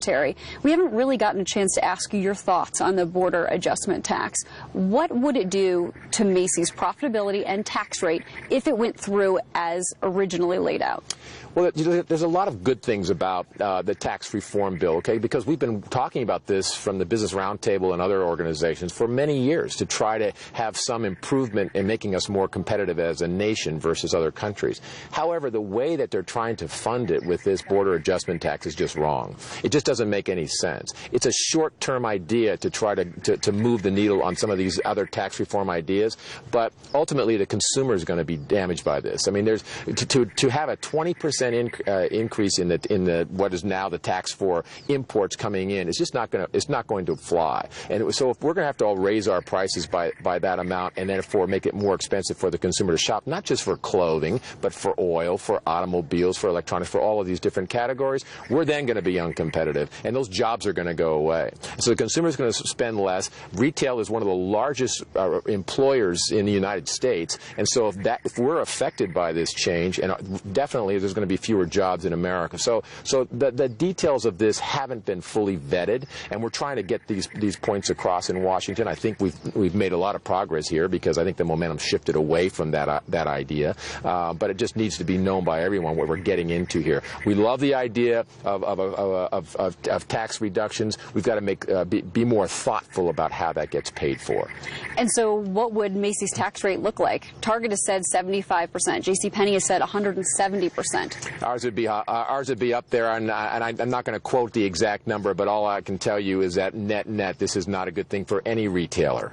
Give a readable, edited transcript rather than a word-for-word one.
Terry, we haven't really gotten a chance to ask you your thoughts on the border adjustment tax. What would it do to Macy's profitability and tax rate if it went through as originally laid out? Well, there's a lot of good things about the tax reform bill, okay, because we've been talking about this from the Business Roundtable and other organizations for many years to try to have some improvement in making us more competitive as a nation versus other countries. However, the way that they're trying to fund it with this border adjustment tax is just wrong. It just doesn't make any sense. It's a short-term idea to try to move the needle on some of these other tax reform ideas, but ultimately the consumer is going to be damaged by this. I mean, there's to have a 20% increase in the what is now the tax for imports coming in. It's just not going to fly. And so if we're going to have to all raise our prices by that amount and therefore make it more expensive for the consumer to shop, not just for clothing, but for oil, for automobiles, for electronics, for all of these different categories, we're then going to be uncompetitive, and those jobs are going to go away. So the consumer is going to spend less. Retail is one of the largest employers in the United States, and so if we're affected by this change, and definitely there's going to be fewer jobs in America. So the details of this haven't been fully vetted, and we're trying to get these points across in Washington. I think we've made a lot of progress here because I think the momentum shifted away from that idea, but it just needs to be known by everyone what we're getting into here. We love the idea of tax reductions. We've got to be more thoughtful about how that gets paid for. And so what would Macy's tax rate look like? Target has said 75%. JCPenney has said 170%. Ours would be up there, and I'm not going to quote the exact number, but all I can tell you is that net, this is not a good thing for any retailer.